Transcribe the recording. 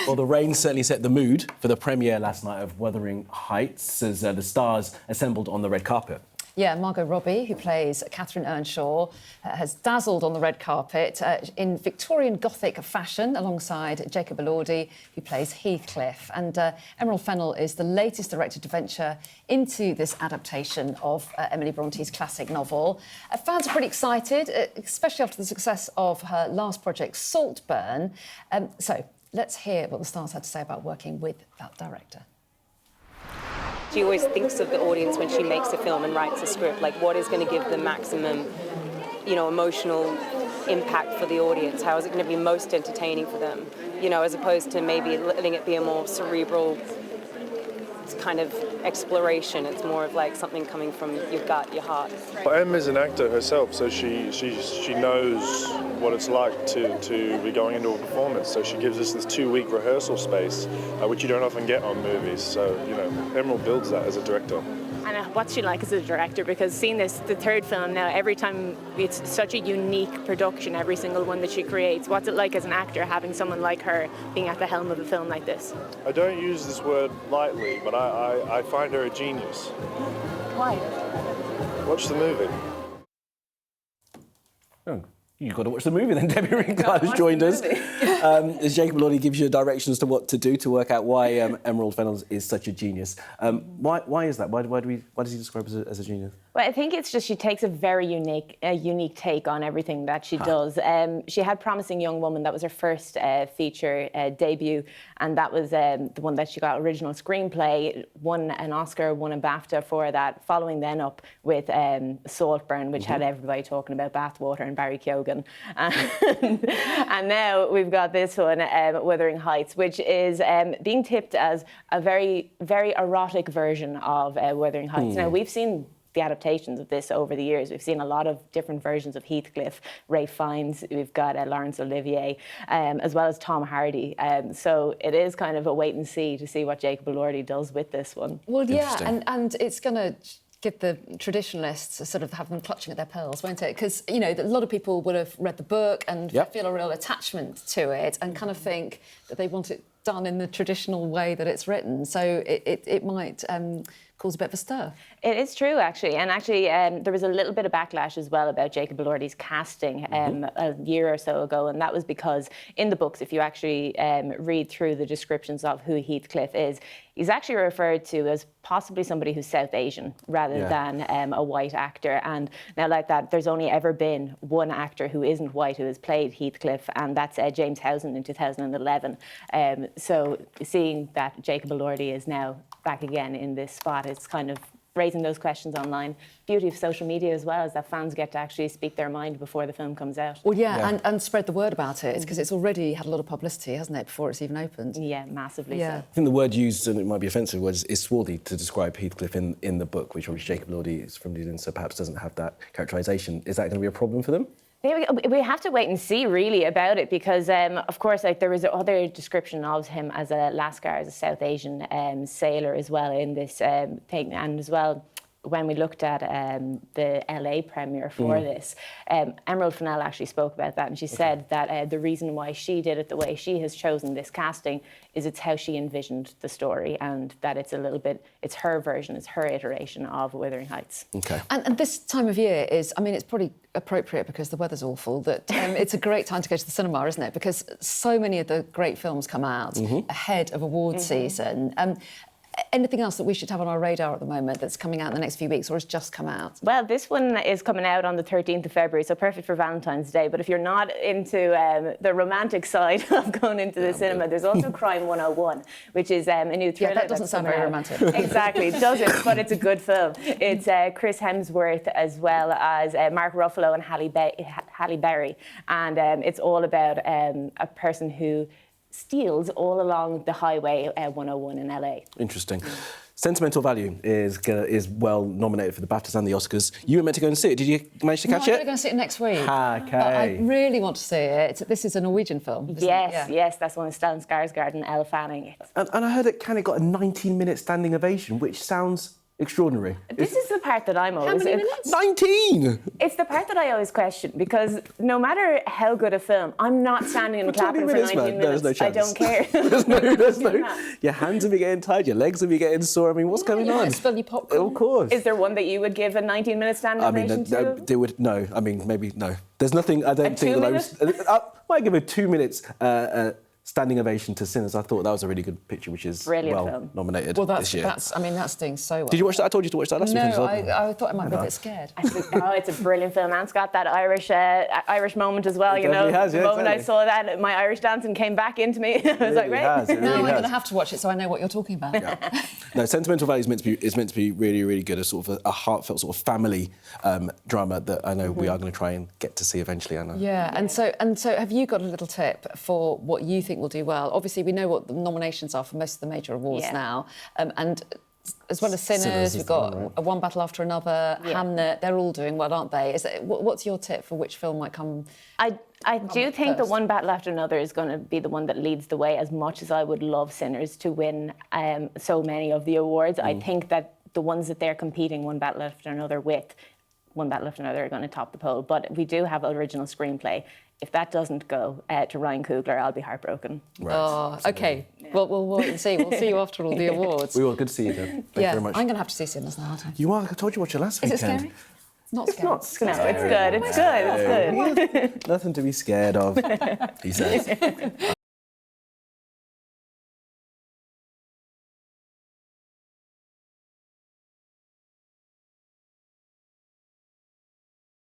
Well, the rain certainly set the mood for the premiere last night of Wuthering Heights as the stars assembled on the red carpet. Yeah, Margot Robbie, who plays Catherine Earnshaw, has dazzled on the red carpet in Victorian Gothic fashion alongside Jacob Elordi, who plays Heathcliff. And Emerald Fennell is the latest director to venture into this adaptation of Emily Bronte's classic novel. Fans are pretty excited, especially after the success of her last project, Saltburn. So let's hear what the stars had to say about working with that director. She always thinks of the audience when she makes a film and writes a script, like what is going to give the maximum, emotional impact for the audience? How is it going to be most entertaining for them? As opposed to maybe letting it be a more cerebral kind of exploration. It's more of like something coming from your gut, your heart. Well, Em is an actor herself, so she knows what it's like to be going into a performance. So she gives us this 2-week rehearsal space, which you don't often get on movies. So, Emerald builds that as a director. And what's she like as a director? Because seeing this, the third film now, every time it's such a unique production, every single one that she creates. What's it like as an actor having someone like her being at the helm of a film like this? I don't use this word lightly, but I find her a genius. Why? Watch the movie. Oh, you've got to watch the movie then. Debbie Ringcliffe has joined us. As Jacob Elordi gives you directions to what to do to work out why Emerald Fennell is such a genius. Why is that? Why does he describe her as a genius? Well, I think it's just she takes a very unique take on everything that she does. She had Promising Young Woman. That was her first feature debut, and that was the one that she got original screenplay, won an Oscar, won a BAFTA for that, following then up with Saltburn, which had everybody talking about bathwater and Barry Keoghan. And now we've got this one, Wuthering Heights, which is being tipped as a very, very erotic version of Wuthering Heights. Now, we've seen the adaptations of this over the years. We've seen a lot of different versions of Heathcliff, Ralph Fiennes, we've got Laurence Olivier, as well as Tom Hardy. So it is kind of a wait and see to see what Jacob Elordi does with this one. Well, yeah, and it's going to give the traditionalists a sort of have them clutching at their pearls, won't it? Because, a lot of people would have read the book and feel a real attachment to it and kind of think that they want it done in the traditional way that it's written. So it might cause a bit of a stir. It is true, actually. And actually, there was a little bit of backlash as well about Jacob Elordi's casting a year or so ago. And that was because in the books, if you actually read through the descriptions of who Heathcliff is, he's actually referred to as possibly somebody who's South Asian rather than a white actor. And now, like that, there's only ever been one actor who isn't white who has played Heathcliff, and that's James Housen in 2011. So seeing that Jacob Elordi is now back again in this spot, it's kind of raising those questions online. Beauty of social media as well is that fans get to actually speak their mind before the film comes out. Well, and spread the word about it, because it's already had a lot of publicity, hasn't it, before it's even opened? Yeah, massively so. I think the word used, and it might be offensive, is swarthy to describe Heathcliff in the book, which obviously Jacob Elordi is from New Zealand, so perhaps doesn't have that characterisation. Is that going to be a problem for them? We have to wait and see, really, about it, because, of course, there was other description of him as a Lascar, as a South Asian sailor as well in this thing, and as well, when we looked at the LA premiere for this, Emerald Fennell actually spoke about that, and she said that the reason why she did it the way she has chosen this casting is it's how she envisioned the story, and that it's a little bit, it's her version, it's her iteration of Wuthering Heights. Okay. And this time of year is, it's probably appropriate because the weather's awful, that it's a great time to go to the cinema, isn't it? Because so many of the great films come out ahead of award season. Anything else that we should have on our radar at the moment that's coming out in the next few weeks, or has just come out? Well, this one is coming out on the 13th of February, so perfect for Valentine's Day. But if you're not into the romantic side of going into the cinema, there's also Crime 101, which is a new thriller. Yeah, that doesn't sound very romantic. Exactly, it doesn't, but it's a good film. It's Chris Hemsworth as well as Mark Ruffalo and Halle Berry. And it's all about a person who steals all along the highway 101 in LA. Interesting. Sentimental Value is well nominated for the BAFTAs and the Oscars. You were meant to go and see it. Did you manage to catch it? I'm going to see it next week. Okay. But I really want to see it. This is a Norwegian film, isn't it? Yes, that's one of Stellan Skarsgård and Elle Fanning. And I heard it kind of got a 19-minute standing ovation, which sounds extraordinary. This is the part that I'm always... many minutes? 19! It's the part that I always question, because no matter how good a film, I'm not standing and For 20 clapping minutes, for 19 man, there's minutes. no I don't chance. care. there's no... Your hands will be getting tired, your legs will be getting sore. I mean, what's going on? Spill your popcorn. Of course. Is there one that you would give a 19-minute standing I mean, ovation to? they would... No, I mean, maybe no. There's nothing... I don't think 2 that I was... minute? I might give a 2 minutes standing ovation to Sinners. I thought that was a really good picture, which is Brilliant film. nominated Well, this year. that's doing so well. Did you watch that? I told you to watch that last weekend as No, well. I thought I might be a bit scared. It's a brilliant film, and it's got that Irish moment as well. It You know, definitely has, yeah, the moment I exactly. saw that, my Irish dancing came back into me. I was like, It great. has, it Now really I'm going has. to have to watch it so I know what you're talking about. No, Sentimental Valley is meant to be really, really good. A sort of a heartfelt sort of family drama that I know we are going to try and get to see eventually, Anna. Yeah, and so have you got a little tip for what you think will do well? Obviously, we know what the nominations are for most of the major awards now, and as well as Sinners, is we've the one, got right? A One Battle After Another, Yeah. Hamnet. They're all doing well, aren't they? What's your tip for which film might come? I do think the first. One Battle After Another is going to be the one that leads the way, as much as I would love Sinners to win so many of the awards. I think that the ones that they're competing One Battle After Another with, One Battle After Another, are going to top the poll. But we do have original screenplay. If that doesn't go to Ryan Coogler, I'll be heartbroken. Right. Oh, OK. Well, we'll wait and see. We'll see you after all the awards. We will. Good to see you, Deb. Thank you very much. I'm going to have to see Sinners now, aren't I? You are. I told you what you last Is it weekend. scary? Not scary. No, it's good. It's good. It's good. Nothing to be scared of, he says.